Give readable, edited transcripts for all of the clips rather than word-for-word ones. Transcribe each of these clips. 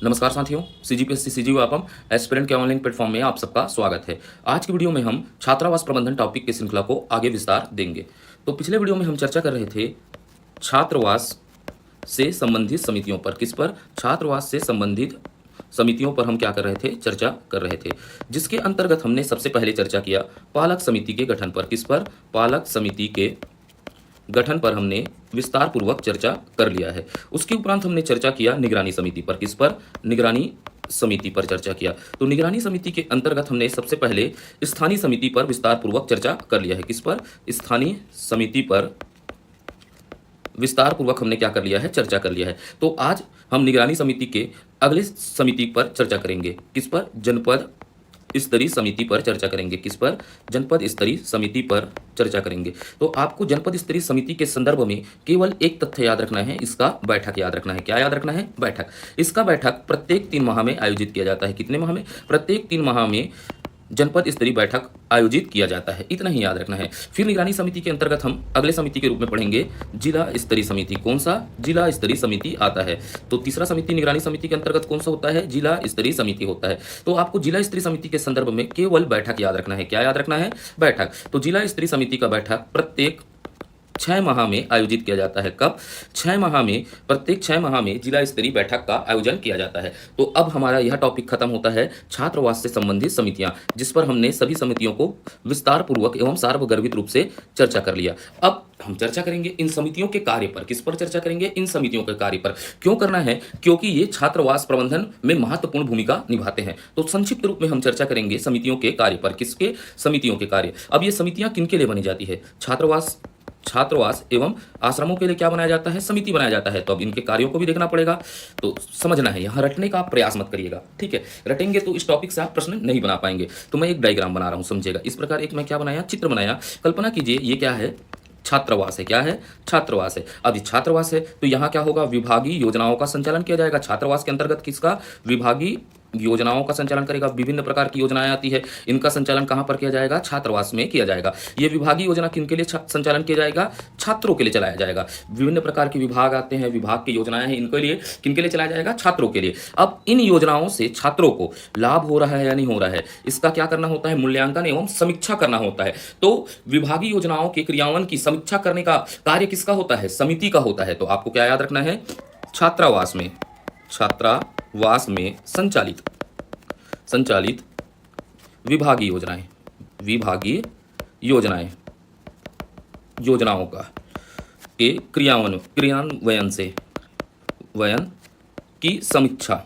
नमस्कार साथियों, CGPSC CG Vyapam aspirant के ऑनलाइन प्लेटफॉर्म में आप सबका स्वागत है। आज की वीडियो में हम छात्रावास प्रबंधन टॉपिक की श्रृंखला को आगे विस्तार देंगे। तो पिछले वीडियो में हम चर्चा कर रहे थे छात्रावास से संबंधित समितियों पर। किस पर? छात्रावास से संबंधित समितियों पर हम क्या कर रहे थे? चर्चा कर रहे थे, जिसके अंतर्गत हमने सबसे पहले चर्चा किया पालक समिति के गठन पर। किस पर? पालक समिति के गठन पर हमने विस्तार पूर्वक चर्चा कर लिया है। उसके उपरांत हमने चर्चा किया निगरानी समिति पर। किस पर? निगरानी समिति पर चर्चा किया। तो निगरानी समिति के अंतर्गत हमने सबसे पहले स्थानीय समिति पर विस्तार पूर्वक चर्चा कर लिया है। किस पर? स्थानीय समिति पर विस्तार पूर्वक हमने क्या कर लिया है? चर्चा कर लिया है। तो आज हम निगरानी समिति के अगले समिति पर चर्चा करेंगे। किस पर? जनपद स्तरीय समिति पर चर्चा करेंगे। किस पर? जनपद स्तरीय समिति पर चर्चा करेंगे। तो आपको जनपद स्तरीय समिति के संदर्भ में केवल एक तथ्य याद रखना है, इसका बैठक याद रखना है। क्या याद रखना है? बैठक। इसका बैठक प्रत्येक 3 माह में आयोजित किया जाता है। कितने माह में? प्रत्येक 3 माह में जनपद स्तरीय बैठक आयोजित किया जाता है, इतना ही याद रखना है। फिर निगरानी समिति के अंतर्गत हम अगले समिति के रूप में पढ़ेंगे जिला स्तरीय समिति। कौन सा? जिला स्तरीय समिति आता है। तो तीसरा समिति निगरानी समिति के अंतर्गत कौन सा होता है? जिला स्तरीय समिति होता है। तो आपको जिला स्तरीय समिति के संदर्भ में केवल बैठक याद रखना है। क्या याद रखना है? बैठक। तो जिला स्तरीय समिति का बैठक प्रत्येक 6 माह में आयोजित किया जाता है। कब? 6 माह में। प्रत्येक 6 माह में जिला स्तरीय बैठक का आयोजन किया जाता है। तो अब हमारा यह टॉपिक खत्म होता है छात्रावास से संबंधित समितियां, जिस पर हमने सभी समितियों को विस्तार पूर्वक एवं सार्वगर्भित रूप से चर्चा कर लिया। अब हम चर्चा करेंगे इन समितियों के कार्य पर। किस पर चर्चा करेंगे? इन समितियों के कार्य पर। क्यों करना है? क्योंकि ये छात्रावास प्रबंधन में महत्वपूर्ण भूमिका निभाते हैं। तो संक्षिप्त रूप में हम चर्चा करेंगे समितियों के कार्य पर। किसके? समितियों के कार्य। अब ये समितियां किनके लिए बनी जाती है? छात्रावास एवं आश्रमों के लिए क्या बनाया जाता है? समिति बनाया जाता है। तो अब इनके कार्यों को भी देखना पड़ेगा, तो समझना है। यहाँ रटने का प्रयास मत करिएगा, ठीक है? रटेंगे तो इस टॉपिक से आप प्रश्न नहीं बना पाएंगे। तो मैं एक डायग्राम बना रहा हूँ, समझिएगा। इस प्रकार एक मैं क्या बनाया? चित्र बनाया। कल्पना कीजिए ये क्या है? छात्रावास है। क्या है? छात्रावास है। अब ये छात्रावास है तो यहाँ क्या होगा? विभागीय योजनाओं का संचालन किया जाएगा। छात्रावास के अंतर्गत किसका? विभागीय योजनाओं का संचालन करेगा। विभिन्न प्रकार की योजनाएं आती है, इनका संचालन कहां पर किया जाएगा? छात्रावास में किया जाएगा। ये विभागीय योजना किनके लिए संचालन किया जाएगा? छात्रों के लिए चलाया जाएगा। विभिन्न प्रकार के विभाग आते हैं, विभाग की योजनाएं हैं, इनके लिए किनके लिए चलाया जाएगा? छात्रों के लिए। अब इन योजनाओं से छात्रों को लाभ हो रहा है या नहीं हो रहा है, इसका क्या करना होता है? मूल्यांकन एवं समीक्षा करना होता है। तो विभागीय योजनाओं के क्रियान्वयन की समीक्षा करने का कार्य किसका होता है? समिति का होता है। तो आपको क्या याद रखना है? छात्रावास में संचालित विभागीय योजनाओं का के क्रियान्वयन की समीक्षा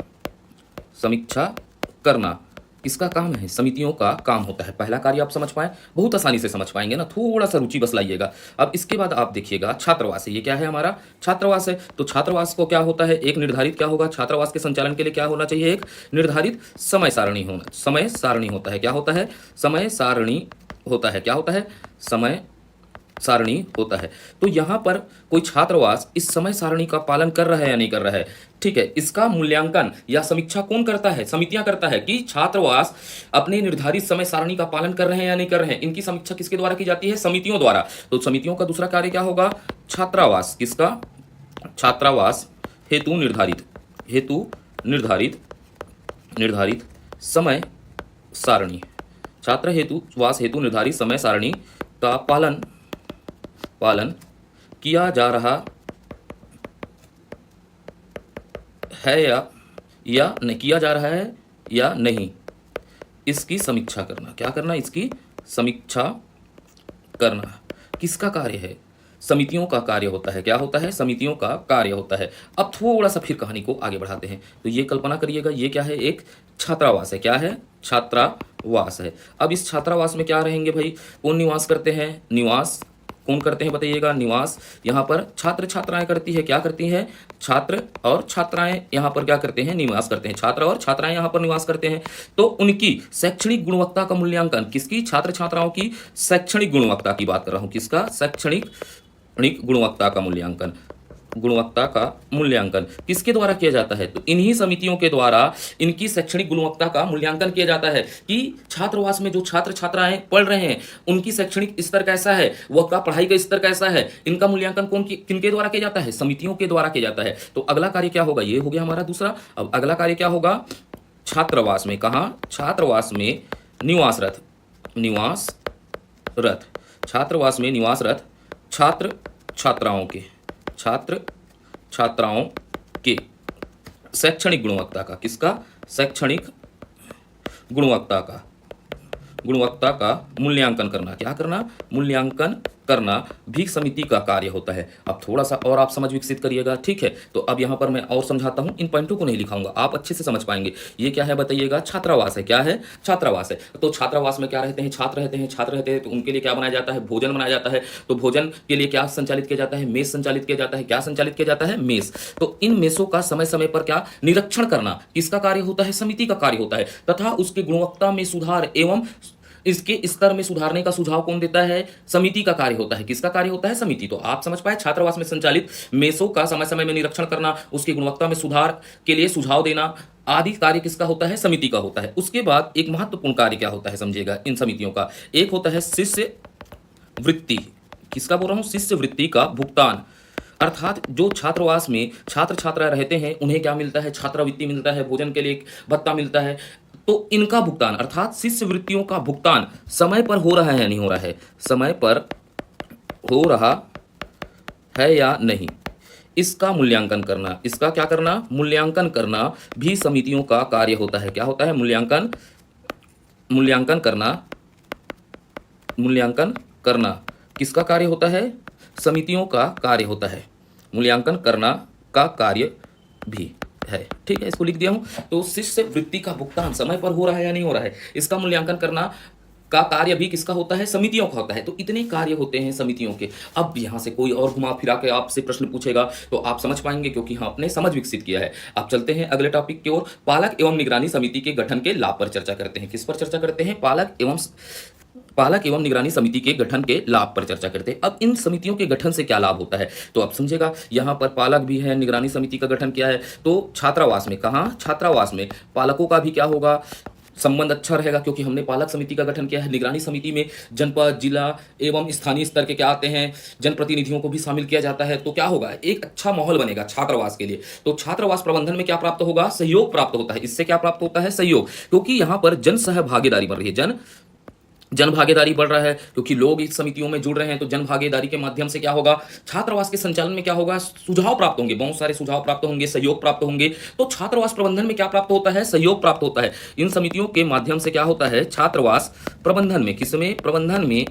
करना किसका काम है? समितियों का काम होता है। पहला कार्य आप समझ पाए, बहुत आसानी से समझ पाएंगे ना, थोड़ा सा रुचि बस लाइएगा। अब इसके बाद आप देखिएगा छात्रावास है। ये क्या है? हमारा छात्रावास है। तो छात्रावास को क्या होता है? एक निर्धारित क्या होगा? छात्रावास के संचालन के लिए क्या होना चाहिए? एक निर्धारित समय सारणी होता है। क्या होता है? समय सारणी होता है। क्या होता है? समय सारणी होता है। तो यहां पर कोई छात्रावास इस समय सारणी का पालन कर रहा है या नहीं कर रहा है, ठीक है? इसका मूल्यांकन या समीक्षा कौन करता है? समितियां करता है कि छात्रावास अपने निर्धारित समय सारणी का पालन कर रहे हैं या नहीं कर रहे हैं। इनकी समीक्षा किसके द्वारा की जाती है? समितियों द्वारा। तो समितियों का दूसरा कार्य क्या होगा? छात्रावास। किसका? छात्रावास हेतु निर्धारित समय सारणी, छात्रावास हेतु निर्धारित समय सारणी का पालन किया जा रहा है या नहीं किया जा रहा है या नहीं, इसकी समीक्षा करना। क्या करना? इसकी समीक्षा करना। किसका कार्य है? समितियों का कार्य होता है। क्या होता है? समितियों का कार्य होता है। अब थोड़ा सा फिर कहानी को आगे बढ़ाते हैं। तो ये कल्पना करिएगा, ये क्या है? एक छात्रावास है। क्या है? छात्रावास है। अब इस छात्रावास में क्या रहेंगे भाई? कौन निवास करते हैं? निवास कौन करते हैं बताइएगा? निवास यहाँ पर छात्र छात्राएं करती है। क्या करती हैं? छात्र और छात्राएं यहाँ पर क्या करते हैं? निवास करते हैं। छात्र और छात्राएं यहाँ पर निवास करते हैं। तो उनकी शैक्षणिक गुणवत्ता का मूल्यांकन किसकी? छात्र छात्राओं की शैक्षणिक गुणवत्ता की बात कर रहा हूँ। किसका? शैक्षणिक गुणवत्ता का मूल्यांकन गुणवत्ता का मूल्यांकन किसके द्वारा किया जाता है? तो इन्हीं समितियों के द्वारा इनकी शैक्षणिक गुणवत्ता का मूल्यांकन किया जाता है कि छात्रावास में जो छात्र छात्राएं पढ़ रहे हैं उनकी शैक्षणिक स्तर कैसा है, वह का पढ़ाई का स्तर कैसा है, इनका मूल्यांकन किनके द्वारा किया जाता है? समितियों के द्वारा किया जाता है। तो अगला कार्य क्या होगा? ये हो गया हमारा दूसरा। अब अगला कार्य क्या होगा? छात्रावास में, कहाँ? छात्रावास में निवासरत छात्रावास में निवासरत छात्र छात्राओं के शैक्षणिक गुणवत्ता का, किसका? शैक्षणिक गुणवत्ता का मूल्यांकन करना। क्या करना? मूल्यांकन करना भी समिति का कार्य होता है। अब थोड़ा सा और आप समझ विकसित करिएगा, ठीक है? तो अब यहाँ पर मैं और समझाता हूँ, इन पॉइंटों को नहीं लिखाऊंगा, आप अच्छे से समझ पाएंगे। ये क्या है बताइएगा? छात्रावास है। क्या है? छात्रावास है। तो छात्रावास में क्या रहते हैं? छात्र रहते हैं। तो उनके लिए क्या बनाया जाता है? भोजन बनाया जाता है। तो भोजन के लिए क्या संचालित किया जाता है? मेस संचालित किया जाता है। क्या संचालित किया जाता है? मेस। तो इन मेसों का समय समय पर क्या निरीक्षण करना किसका कार्य होता है? समिति का कार्य होता है। तथा उसकी गुणवत्ता में सुधार एवं इसके स्तर में सुधारने का सुझाव कौन देता है? समिति का कार्य होता है। किसका कार्य होता है? समिति। तो आप समझ पाए, छात्रावास में संचालित मेसों का समय समय में निरीक्षण करना, उसकी गुणवत्ता में सुधार के लिए सुझाव देना आदि कार्य किसका होता है? समिति का होता है। उसके बाद एक महत्वपूर्ण कार्य क्या होता है समझिएगा इन समितियों का? एक होता है शिष्य वृत्ति। किसका बोल रहा हूं? शिष्य वृत्ति का भुगतान। अर्थात जो छात्रावास में छात्र छात्रा रहते हैं उन्हें क्या मिलता है? छात्रवृत्ति मिलता है, भोजन के लिए भत्ता मिलता है। तो इनका भुगतान अर्थात शिष्यवृत्तियों का भुगतान समय पर हो रहा है या नहीं हो रहा है? समय पर हो रहा है या नहीं, इसका मूल्यांकन करना। इसका क्या करना? मूल्यांकन करना भी समितियों का कार्य होता है। क्या होता है? मूल्यांकन करना किसका कार्य होता है? समितियों का कार्य होता है। मूल्यांकन करना का कार्य भी है, ठीक है? इसको लिख दिया हूं। तो शिष्य वृत्ति का भुगतान समय पर हो रहा है या नहीं हो रहा है, इसका मूल्यांकन करना का कार्य भी किसका होता है? समितियों का होता है। तो इतने कार्य होते हैं समितियों के। अब यहां से कोई और घुमा फिरा के आपसे प्रश्न पूछेगा तो आप समझ पाएंगे, क्योंकि हाँ आपने समझ विकसित किया है। आप चलते हैं अगले टॉपिक की ओर। पालक एवं निगरानी समिति के गठन के लाभ पर चर्चा करते हैं। किस पर चर्चा करते हैं? पालक एवं निगरानी समिति के गठन के लाभ पर चर्चा करते हैं। अब इन समितियों के गठन से क्या लाभ होता है तो आप समझेगा। यहां पर पालक भी है, निगरानी समिति का गठन क्या है? तो छात्रावास में, कहाँ? छात्रावास में पालकों का भी क्या होगा? संबंध अच्छा रहेगा, क्योंकि हमने पालक समिति का गठन किया है। निगरानी समिति में जनपद, जिला एवं स्थानीय स्तर के क्या आते हैं? जनप्रतिनिधियों को भी शामिल किया जाता है। तो क्या होगा? एक अच्छा माहौल बनेगा छात्रावास के लिए। तो छात्रावास प्रबंधन में क्या प्राप्त होगा? सहयोग प्राप्त होता है। इससे क्या प्राप्त होता है? सहयोग, क्योंकि यहां पर जन सहभागीदारी बढ़ रही है। जन भागीदारी बढ़ रहा है, क्योंकि लोग इस समितियों में जुड़ रहे हैं। तो जन भागीदारी के माध्यम से क्या होगा? छात्रावास के संचालन में क्या होगा? सुझाव प्राप्त होंगे, बहुत सारे सुझाव प्राप्त होंगे, सहयोग प्राप्त होंगे। तो छात्रावास प्रबंधन में क्या प्राप्त होता है? सहयोग प्राप्त होता है। इन समितियों के माध्यम से क्या होता है? छात्रावास प्रबंधन में, किसमें? प्रबंधन में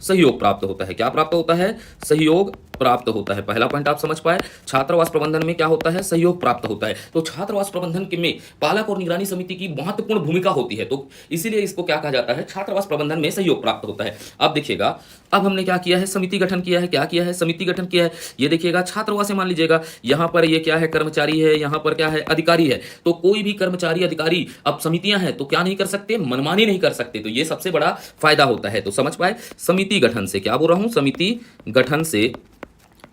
सहयोग प्राप्त होता है। क्या प्राप्त होता है? सहयोग प्राप्त होता है। पहला पॉइंट आप समझ पाए, छात्रावास प्रबंधन में क्या होता है? सहयोग प्राप्त होता है। तो छात्रावास प्रबंधन के में पालक और निगरानी समिति की महत्वपूर्ण भूमिका होती है। तो इसीलिए इसको क्या कहा जाता है? छात्रावास प्रबंधन में सहयोग प्राप्त होता है। अब देखिएगा, अब हमने क्या किया है? समिति गठन किया है। क्या किया है? समिति गठन किया है। ये देखिएगा, छात्रावास से मान लीजिएगा यहां पर ये क्या है? कर्मचारी है, यहां पर क्या है? अधिकारी है। तो कोई भी कर्मचारी, अधिकारी, अब समितियां हैं तो क्या नहीं कर सकते? मनमानी नहीं कर सकते। तो ये सबसे बड़ा फायदा होता है। तो समझ पाए, समिति गठन से क्या बोल रहा हूं? समिति गठन से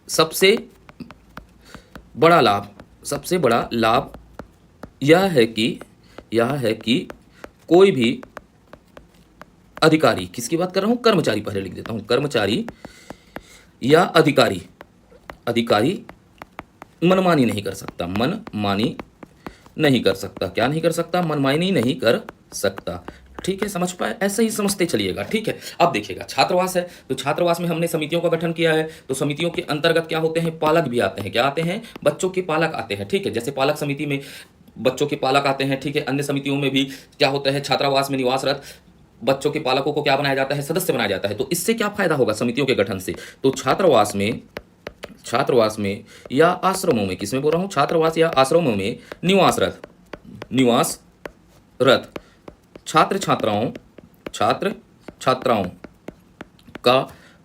सबसे बड़ा लाभ यह है कि कोई भी अधिकारी, किसकी बात कर रहा हूं? कर्मचारी, पहले लिख देता हूं, कर्मचारी या अधिकारी मनमानी नहीं कर सकता। क्या नहीं कर सकता? मनमानी नहीं कर सकता। ठीक है, समझ पाए? ऐसे ही समझते चलिएगा, ठीक है? अब देखिएगा, छात्रावास है तो छात्रावास में हमने समितियों का गठन किया है। तो समितियों के अंतर्गत क्या होते हैं? पालक भी आते हैं। क्या आते हैं? बच्चों के पालक आते हैं, ठीक है? जैसे पालक समिति में बच्चों के पालक आते हैं, ठीक है? अन्य समितियों में भी क्या होता है? छात्रावास में निवासरत बच्चों के पालकों को क्या बनाया जाता है? सदस्य बनाया जाता है। तो इससे क्या फायदा होगा समितियों के गठन से? तो छात्रावास में या आश्रमों में, किसमें बोल रहा हूं? छात्रावास या आश्रमों में निवासरत छात्र छात्राओं का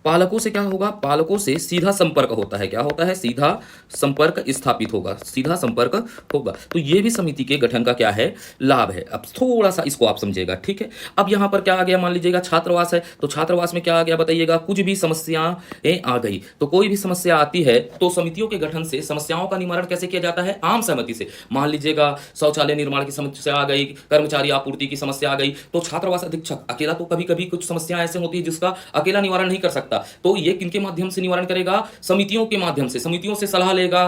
पालकों से क्या होगा, पालकों से सीधा संपर्क होता है। क्या होता है, सीधा संपर्क स्थापित होगा, सीधा संपर्क होगा। तो ये भी समिति के गठन का क्या है, लाभ है। अब थोड़ा सा इसको आप समझिएगा, ठीक है। अब यहाँ पर क्या आ गया, मान लीजिएगा छात्रावास है, तो छात्रावास में क्या आ गया बताइएगा, कुछ भी समस्याएं आ गई, तो कोई भी समस्या आती है तो समितियों के गठन से समस्याओं का निवारण कैसे किया जाता है, आम सहमति से। मान लीजिएगा शौचालय निर्माण की समस्या आ गई, कर्मचारी आपूर्ति की समस्या आ गई, तो छात्रावास अधीक्षक अकेला तो कभी कभी कुछ समस्या ऐसे होती है जिसका अकेला निवारण नहीं कर सकता, तो ये किनके माध्यम से निवारण करेगा, समितियों के माध्यम से। समितियों से सलाह लेगा,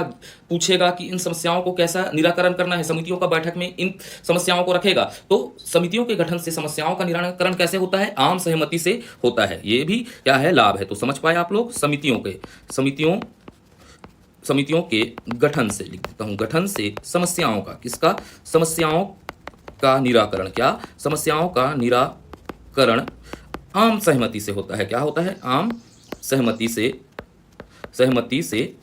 पूछेगा कि इन समस्याओं को कैसा निराकरण करना है, समितियों का बैठक में इन समस्याओं को रखेगा। तो समितियों के गठन से समस्याओं का निराकरण कैसे होता है, आम सहमति से होता है। ये भी क्या है, लाभ है। तो समझ पाए आप लोग, समितियों के गठन से, लिख देता हूं, गठन से समस्याओं का, किसका, समस्याओं का निराकरण, क्या, समस्याओं का निराकरण आम सहमति से होता है। क्या होता है, आम सहमति से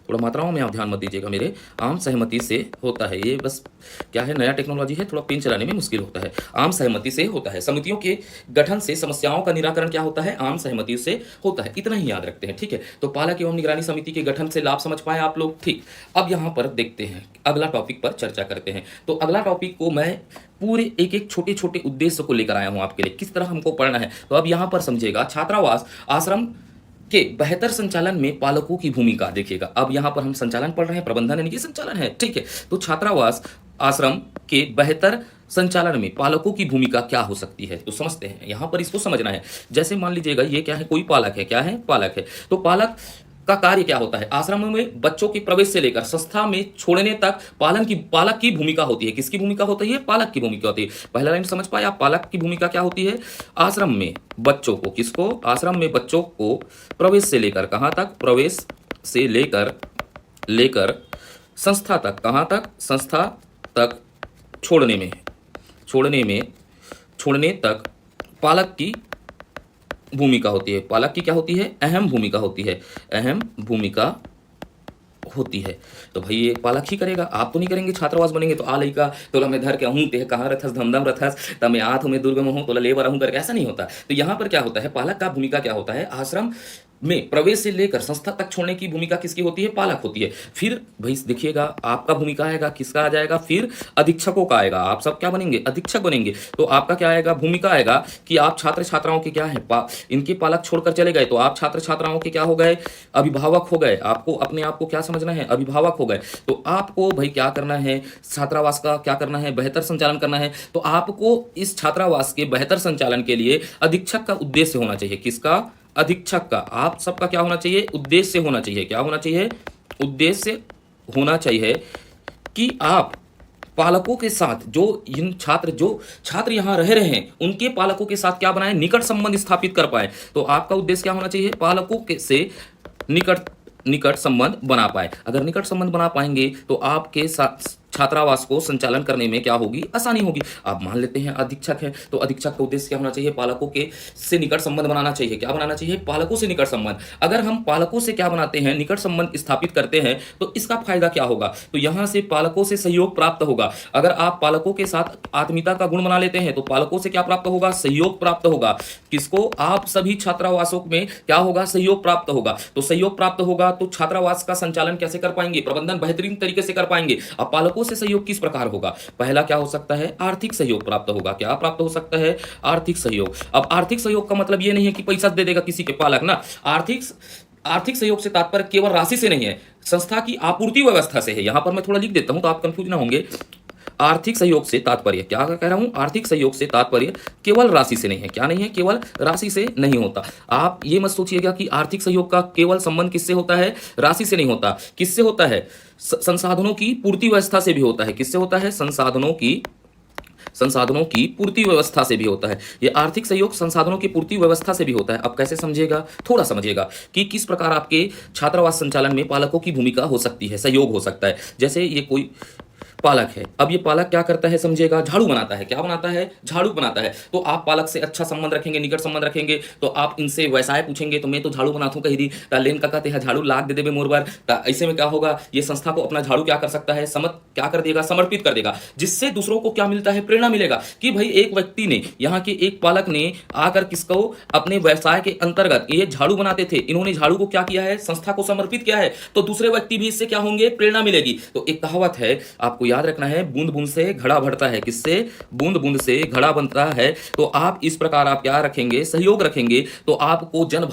थोड़ा मात्राओं में आप ध्यान मत दीजिएगा मेरे, आम सहमति से होता है। ये बस क्या है, नया टेक्नोलॉजी है, थोड़ा पेन चलाने में मुश्किल होता है। आम सहमति से होता है। समितियों के गठन से समस्याओं का निराकरण क्या होता है, आम सहमति से होता है। इतना ही याद रखते हैं, ठीक है। तो पालक एवं निगरानी समिति के गठन से लाभ समझ पाए आप लोग, ठीक। अब यहाँ पर देखते हैं, अगला टॉपिक पर चर्चा करते हैं। तो अगला टॉपिक को मैं पूरे एक एक छोटे छोटे उद्देश्य को लेकर आया हूं आपके लिए, किस तरह हमको पढ़ना है। तो अब यहाँ पर समझिएगा, छात्रावास आश्रम के बेहतर संचालन में पालकों की भूमिका देखिएगा। अब यहाँ पर हम संचालन पढ़ रहे हैं, प्रबंधन यानी कि संचालन है, ठीक है। तो छात्रावास आश्रम के बेहतर संचालन में पालकों की भूमिका क्या हो सकती है, तो समझते हैं। यहाँ पर इसको समझना है। जैसे मान लीजिएगा ये क्या है, कोई पालक है, क्या है, पालक है। तो पालक का कार्य क्या होता है, आश्रम में बच्चों के प्रवेश से लेकर संस्था में छोड़ने तक पालक की भूमिका होती है। किसकी भूमिका होती है, पालक की भूमिका होती है। पहला लाइन समझ पाए आप, पालक की भूमिका क्या होती है, आश्रम में बच्चों को, किसको, आश्रम में बच्चों को प्रवेश से लेकर कहां तक, प्रवेश से लेकर संस्था तक, कहां तक, संस्था तक छोड़ने तक पालक की भूमिका होती है। पालक की क्या होती है, अहम भूमिका होती है, अहम भूमिका होती है। तो भाई ये पालक ही करेगा, आप तो नहीं करेंगे। छात्रावास बनेंगे तो आ लइका तोला मैं धर के हूं ते कहां रथस धमधम रथस त मैं आथ में दुर्गम हूं तोला लेबर हूं करके, ऐसा नहीं होता। तो यहां पर क्या होता है, पालक का भूमिका क्या होता है, आश्रम में प्रवेश से लेकर संस्था तक छोड़ने की भूमिका किसकी होती है, पालक होती है। फिर भाई देखिएगा, आपका भूमिका आएगा, किसका आ जाएगा, फिर अधीक्षकों का आएगा। आप सब क्या बनेंगे, अधीक्षक बनेंगे। तो आपका क्या आएगा, भूमिका आएगा कि आप छात्र छात्राओं के क्या है, इनके पालक छोड़कर चले गए तो आप छात्र छात्राओं के क्या हो गए, अभिभावक हो गए। आपको अपने आप को क्या समझना है, अभिभावक हो गए। तो आपको भाई क्या करना है, छात्रावास का क्या करना है, बेहतर संचालन करना है। तो आपको इस छात्रावास के बेहतर संचालन के लिए अधीक्षक का उद्देश्य होना चाहिए, किसका, अधीक्षक का। आप सबका क्या होना चाहिए, उद्देश्य होना चाहिए। क्या होना चाहिए, उद्देश्य होना चाहिए कि आप पालकों के साथ जो छात्र यहाँ रह रहे हैं उनके पालकों के साथ क्या बनाए, निकट संबंध स्थापित कर पाए। तो आपका उद्देश्य क्या होना चाहिए, पालकों के से निकट संबंध बना पाए। अगर निकट संबंध बना पाएंगे तो आपके साथ छात्रावास को संचालन करने में क्या होगी, आसानी होगी। आप मान लेते हैं अधीक्षक है, तो अधीक्षक का उद्देश्य क्या होना चाहिए, पालकों के से निकट संबंध बनाना चाहिए। क्या बनाना चाहिए, पालकों से निकट संबंध। अगर हम पालकों से क्या बनाते हैं, निकट संबंध स्थापित करते हैं, तो इसका फायदा क्या होगा, तो यहां से पालकों से सहयोग प्राप्त होगा। अगर आप पालकों के साथ आत्मीयता का गुण बना लेते हैं तो पालकों से क्या प्राप्त होगा, सहयोग प्राप्त होगा। किसको, आप सभी छात्रावासों में क्या होगा, सहयोग प्राप्त होगा। तो सहयोग प्राप्त होगा तो छात्रावास का संचालन कैसे कर पाएंगे, प्रबंधन बेहतरीन तरीके से कर पाएंगे। अब पालकों से सहयोग किस प्रकार होगा, पहला क्या हो सकता है, आर्थिक सहयोग प्राप्त होगा। क्या प्राप्त हो सकता है, आर्थिक सहयोग। अब आर्थिक सहयोग का मतलब ये नहीं है कि पैसा दे देगा किसी के पालक ना। आर्थिक सहयोग से तात्पर्य केवल राशि से नहीं है, संस्था की आपूर्ति व्यवस्था से है। यहां पर मैं थोड़ा लिख देता हूं तो आप कंफ्यूज ना होंगे। आर्थिक सहयोग से तात्पर्य, क्या कह रहा हूं, आर्थिक सहयोग से तात्पर्य केवल राशि से नहीं है। क्या नहीं है, केवल राशि से नहीं होता। आप ये मत सोचिएगा कि आर्थिक सहयोग का केवल संबंध किससे होता है, राशि से नहीं होता। किससे होता है, संसाधनों की पूर्ति व्यवस्था से भी होता है। किससे होता है, संसाधनों की पूर्ति व्यवस्था से भी होता है। ये आर्थिक सहयोग संसाधनों की पूर्ति व्यवस्था से भी होता है। अब कैसे समझिएगा, थोड़ा समझिएगा कि किस प्रकार आपके छात्रावास संचालन में पालकों की भूमिका हो सकती है, सहयोग हो सकता है। जैसे ये कोई पालक है। अब ये पालक क्या करता है समझिएगा, झाड़ू बनाता है। क्या बनाता है? झाड़ू बनाता है। तो आप पालक से अच्छा संबंध रखेंगे, निकट संबंध रखेंगे, तो आप इनसे व्यवसाय पूछेंगे तो मैं तो झाड़ू बनाथू कही दी लेन का कहते हैं झाड़ू लाग दे देबे मोर बार। ऐसे में क्या होगा, ये संस्था को अपना झाड़ू क्या कर सकता है, क्या कर देगा, समर्पित कर देगा, जिससे दूसरों को क्या मिलता है, प्रेरणा मिलेगा कि भाई एक व्यक्ति ने, यहाँ के एक पालक ने आकर किसको अपने व्यवसाय के अंतर्गत, ये झाड़ू बनाते थे, इन्होंने झाड़ू को क्या किया है, संस्था को समर्पित किया है, तो दूसरे व्यक्ति भी इससे क्या होंगे, प्रेरणा मिलेगी। तो एक कहावत है, आपको याद रखना है, बूंद बूंद से घड़ा भरता है। किससे? बूंद बूंद से घड़ा बनता है। तो आप इस प्रकार आप क्या रखेंगे, सहयोग रखेंगे, तो आपको जन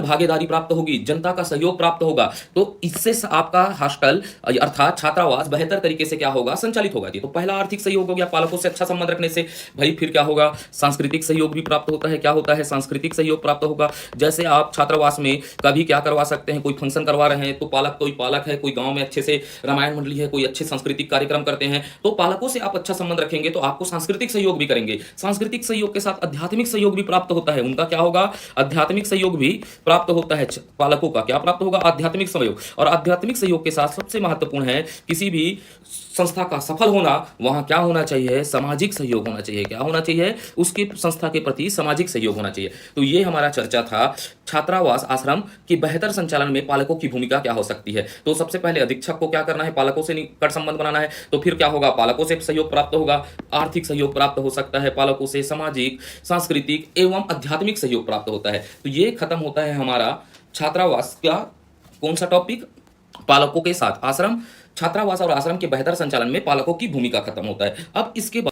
भागीदारी प्राप्त होगी, जनता का सहयोग प्राप्त होगा। तो इससे आपका हॉस्टल अर्थात छात्रावास बेहतर तरीके से क्या होगा, संचालित होगा। तो पहला आर्थिक सहयोग हो गया, पालकों से अच्छा संबंध रखने से। भाई फिर क्या होगा, सांस्कृतिक सहयोग भी प्राप्त होता है। क्या होता है? सांस्कृतिक सहयोग प्राप्त होगा। जैसे आप छात्रावास में कभी क्या करवा सकते हैं, कोई फंक्शन करवा रहे हैं तो कोई पालक है, कोई गांव में अच्छे से रामायण मंडली है, कोई अच्छे सांस्कृतिक कार्यक्रम करते हैं, तो पालकों से आप अच्छा संबंध रखेंगे तो आपको सांस्कृतिक सहयोग भी करेंगे। सांस्कृतिक सहयोग के साथ आध्यात्मिक सहयोग भी प्राप्त होता है। उनका क्या होगा, आध्यात्मिक सहयोग भी प्राप्त होता है। पालकों का क्या प्राप्त होगा, आध्यात्मिक सहयोग। और आध्यात्मिक सहयोग के साथ सबसे महत्वपूर्ण है, किसी भी संस्था का सफल होना, वहां क्या होना चाहिए, सामाजिक सहयोग होना चाहिए। क्या होना चाहिए, उसकी संस्था के प्रति सामाजिक सहयोग होना चाहिए। तो ये हमारा चर्चा था छात्रावास आश्रम के बेहतर संचालन में पालकों की भूमिका क्या हो सकती है। तो सबसे पहले अधीक्षक को क्या करना है, पालकों से निकट संबंध बनाना है। तो फिर क्या होगा, पालकों से सहयोग प्राप्त होगा, आर्थिक सहयोग प्राप्त हो सकता है, पालकों से सामाजिक, सांस्कृतिक एवं आध्यात्मिक सहयोग प्राप्त होता है। तो ये खत्म होता है हमारा छात्रावास का कौन सा टॉपिक, पालकों के साथ आश्रम, छात्रावास और आश्रम के बेहतर संचालन में पालकों की भूमिका खत्म होता है। अब इसके बाद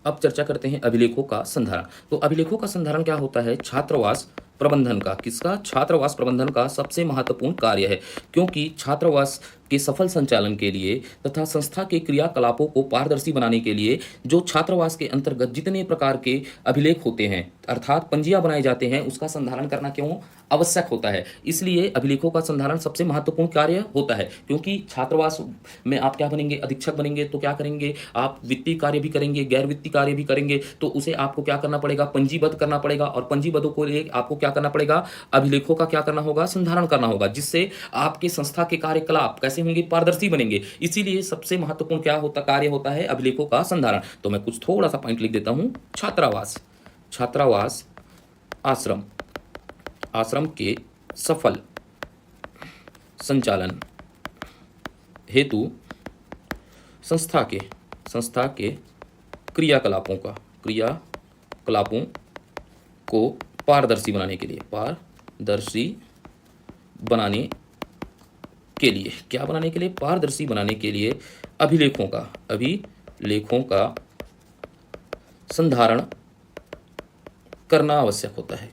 अब चर्चा करते हैं अभिलेखों का संधारण। तो अभिलेखों का संधारण क्या होता है, छात्रावास प्रबंधन का, किसका, छात्रावास प्रबंधन का सबसे महत्वपूर्ण कार्य है। क्योंकि छात्रावास के सफल संचालन के लिए तथा संस्था के क्रियाकलापों को पारदर्शी बनाने के लिए जो छात्रावास के अंतर्गत जितने प्रकार के अभिलेख होते हैं, अर्थात पंजियां बनाए जाते हैं, उसका संधारण करना क्यों आवश्यक होता है। इसलिए अभिलेखों का संधारण सबसे महत्वपूर्ण कार्य होता है। क्योंकि छात्रावास में आप क्या बनेंगे, अधीक्षक बनेंगे, तो क्या करेंगे आप, वित्तीय कार्य भी करेंगे, गैर वित्तीय कार्य भी करेंगे, तो उसे आपको क्या करना पड़ेगा, पंजीबद्ध करना पड़ेगा। और पंजीबद्ध को लिए आपको क्या करना पड़ेगा, अभिलेखों का क्या करना होगा, संधारण करना होगा, जिससे आपके संस्था के कार्यकलाप कैसे होंगे, पारदर्शी बनेंगे। इसीलिए सबसे महत्वपूर्ण क्या होता, कार्य होता है अभिलेखों का संधारण। तो मैं कुछ थोड़ा सा पॉइंट लिख देता हूं। छात्रावास आश्रम के सफल संचालन हेतु संस्था के क्रियाकलापों को पारदर्शी बनाने के लिए, क्या बनाने के लिए, पारदर्शी बनाने के लिए अभिलेखों का संधारण करना आवश्यक होता है।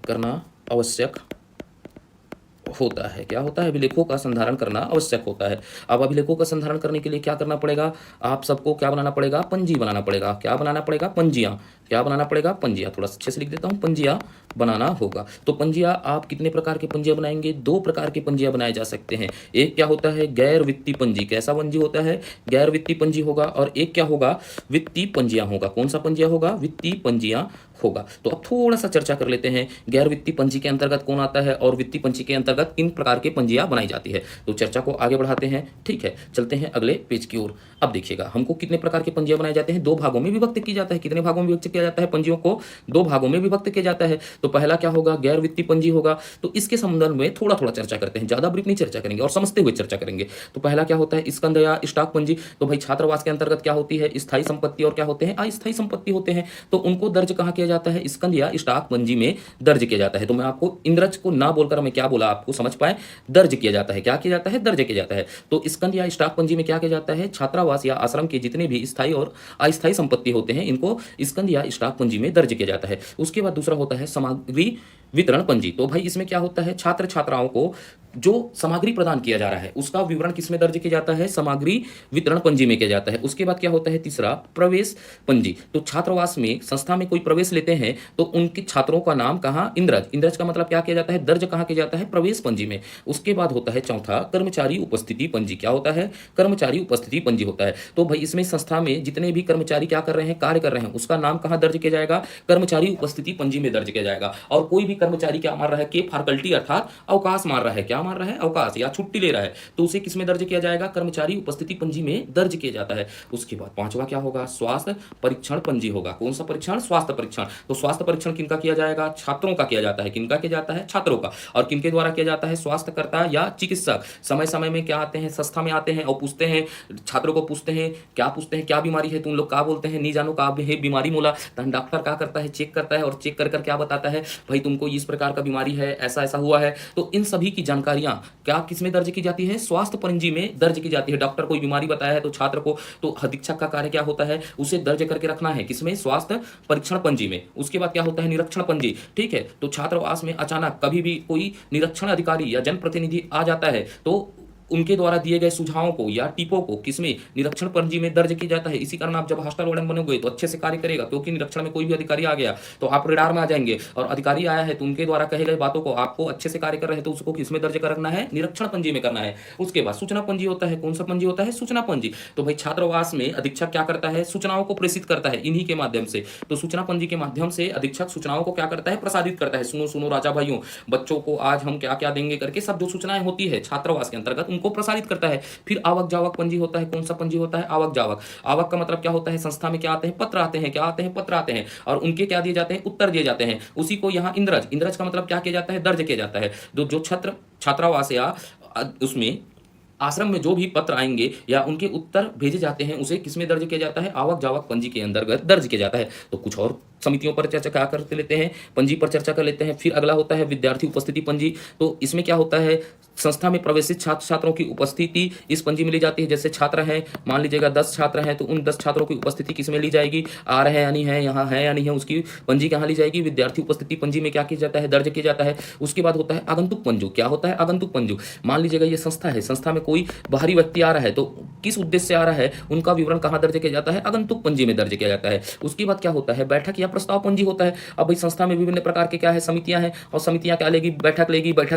क्या होता है, अभिलेखों का संधारण करना आवश्यक होता है। अब अभिलेखों का संधारण करने के लिए क्या करना पड़ेगा, आप सबको क्या बनाना पड़ेगा, पंजी बनाना पड़ेगा। क्या बनाना पड़ेगा, पंजियां। क्या बनाना पड़ेगा, पंजियां। थोड़ा अच्छे से लिख देता हूं, पंजियां बनाना होगा। तो पंजियां आप कितने प्रकार के पंजियां बनाएंगे, 2 प्रकार के पंजियां बनाए जा सकते हैं। एक क्या होता है, गैर वित्तीय पंजी। कैसा पंजी होता है, गैर वित्तीय पंजी होगा। और एक क्या होगा, वित्तीय पंजियां होगा। कौन सा पंजियां होगा, वित्तीय पंजियां होगा। तो अब थोड़ा सा चर्चा कर लेते हैं, गैर वित्तीय पंजी के अंतर्गत कौन आता है और वित्तीय पंजी के अंतर्गत किन प्रकार के पंजियां बनाई जाती है। तो चर्चा को आगे बढ़ाते हैं। ठीक है, चलते हैं अगले पेज की ओर। अब देखिएगा, हमको कितने प्रकार के पंजियां बनाए जाते हैं, 2 भागों में विभक्त किया जाता है। कितने भागों में विभक्त किया जाता है, पंजियों को 2 भागों में विभक्त किया जाता है। तो पहला क्या होगा, गैर वित्तीय पंजी होगा। तो इसके संबंध में थोड़ा थोड़ा चर्चा करते हैं, ज्यादा ब्रीफ नहीं चर्चा करेंगे और समझते हुए चर्चा करेंगे। तो पहला क्या होता है, स्कंद या स्टॉक पंजी। तो भाई छात्रावास के अंतर्गत क्या होती है, स्थायी संपत्ति और क्या होते हैं, अस्थायी संपत्ति होते हैं। तो उनको दर्ज कहाँ किया जाता है, स्कंद या स्टॉक पंजी में दर्ज किया जाता है। तो मैं आपको इंद्रज को ना बोलकर मैं क्या बोला, आपको समझ पाए, दर्ज किया जाता है। क्या किया जाता है, दर्ज किया जाता है। तो स्कंद या स्टॉक पंजी में क्या किया जाता है, छात्रावास या आश्रम के जितने भी स्थायी और अस्थायी संपत्ति होते हैं, इनको स्कंद या स्टॉक पंजी में दर्ज किया जाता है। उसके बाद दूसरा होता है सामग्री वितरण पंजी। तो भाई इसमें क्या होता है, छात्र छात्राओं को जो सामग्री प्रदान किया जा रहा है उसका विवरण किसमें दर्ज किया जाता है, सामग्री वितरण पंजी में किया जाता है। उसके बाद क्या होता है, तीसरा प्रवेश पंजी। तो छात्रावास में, संस्था में कोई प्रवेश लेते हैं तो उनके छात्रों का नाम कहाँ, इंद्रज का मतलब क्या किया जाता है, दर्ज कहाँ किया जाता है, प्रवेश पंजी में। उसके बाद होता है चौथा कर्मचारी उपस्थिति पंजी। क्या होता है, कर्मचारी उपस्थिति पंजी होता है। तो भाई इसमें संस्था में जितने भी कर्मचारी क्या कर रहे हैं, कार्य कर रहे हैं, उसका नाम कहाँ दर्ज किया जाएगा, कर्मचारी उपस्थिति पंजी में दर्ज किया जाएगा। और कोई भी कर्मचारी क्या मार रहा है, के फैकल्टी अर्थात अवकाश मार रहा है, क्या मार रहा है, अवकाश या छुट्टी ले रहा है, तो उसे किस में दर्ज किया जाएगा, कर्मचारी उपस्थिति पंजी में दर्ज किया जाता है। उसके बाद पांचवा क्या होगा, स्वास्थ्य परीक्षण पंजी होगा। कौन सा परीक्षण, स्वास्थ्य परीक्षण। तो स्वास्थ्य परीक्षण किनका किया जाएगा, छात्रों का किया जाता है। किनका किया जाता है, छात्रों का। और किनके द्वारा किया जाता है, स्वास्थ्यकर्ता या चिकित्सक। समय समय में क्या आते हैं, संस्था में आते हैं और पूछते हैं, छात्रों को पूछते हैं, क्या बीमारी है, तुम लोग क्या बोलते हैं, नहीं जानो का है बीमारी मोला। तहन डॉक्टर क्या करता है, चेक करता है और चेक कर क्या बताता है, भाई तुमको इस प्रकार का बीमारी है, ऐसा ऐसा हुआ है। तो इन सभी की जानकारियां क्या किस में दर्ज की जाती है, स्वास्थ्य पंजी में दर्ज की जाती है। डॉक्टर कोई बीमारी बताया है तो छात्र को, तो अधीक्षक का कार्य क्या होता है, उसे दर्ज करके रखना है, किसमें, स्वास्थ्य परीक्षण पंजी में। उसके बाद क्या होता है, निरीक्षण पंजी। ठीक है, तो छात्रावास में अचानक कभी भी कोई निरीक्षण अधिकारी या जनप्रतिनिधि आ जाता है तो उनके द्वारा दिए गए सुझावों को या टिपों को किसमें, निरीक्षण पंजी में दर्ज किया जाता है। इसी कारण आप जब हॉस्टल वार्डन बनोगे तो अच्छे से कार्य करेगा, क्योंकि निरीक्षण में कोई भी अधिकारी आ गया तो आप रेडार में आ जाएंगे, और अधिकारी आया है तो उनके द्वारा कहे गए बातों को आपको अच्छे से कार्य कर रहे हैं तो उसको किसमें दर्ज कर रखना है, निरीक्षण पंजी में करना है। उसके बाद सूचना पंजी होता है। कौन सा पंजी होता है, सूचना पंजी। तो भाई छात्रावास में अधीक्षक क्या करता है, सूचनाओं को प्रेषित करता है इन्हीं के माध्यम से। तो सूचना पंजी के माध्यम से अधीक्षक सूचनाओं को क्या करता है, प्रसारित करता है। सुनो सुनो राजा भाइयों, बच्चों को आज हम क्या क्या देंगे करके सब जो सूचनाएं होती है छात्रावास के अंतर्गत उनको प्रसारित करता है। फिर आवक जावक पंजी होता है। कौन सा पंजी होता है, आवक जावक। आवक का मतलब क्या होता है, संस्था में क्या आते हैं, पत्र आते हैं, क्या आते हैं, पत्र आते हैं, और उनके क्या दिए जाते हैं, उत्तर दिए जाते हैं। उसी को यहाँ इंद्रज, इंद्रज का मतलब क्या किया जाता है, दर्ज किया जाता है। जो छात्रावास या उसमें आश्रम में जो भी पत्र आएंगे या उनके उत्तर भेजे जाते हैं उसे किसमें दर्ज किया जाता है, आवक जावक पंजी के अंतर्गत दर्ज किया जाता है। तो कुछ और समितियों पर चर्चा क्या करते लेते हैं, पंजी पर चर्चा कर लेते हैं। फिर अगला होता है विद्यार्थी उपस्थिति पंजी। तो इसमें क्या होता है, संस्था में प्रवेशित छात्र छात्रों की उपस्थिति इस पंजी में ली जाती है। जैसे छात्र हैं, मान लीजिएगा 10 छात्र हैं तो उन 10 छात्रों की उपस्थिति किसमें ली जाएगी, आ रहे हैं या नहीं है, यहाँ है या नहीं है, उसकी पंजी कहाँ ली जाएगी, विद्यार्थी उपस्थिति पंजी में क्या किया जाता है, दर्ज किया जाता है। उसके बाद होता है आगंतुक पंजू। क्या होता है, आगंतुक पंजू। मान लीजिएगा ये संस्था है, संस्था में कोई बाहरी व्यक्ति आ रहा है तो किस उद्देश्य से आ रहा है उनका विवरण कहाँ दर्ज किया जाता है, आगंतुक पंजी में दर्ज किया जाता है। उसके बाद क्या होता है, बैठक या प्रस्ताव पंजी होता है। अब भाई संस्था में विभिन्न प्रकार के क्या है, समितियां हैं, और समितियां क्या लेगी, बैठक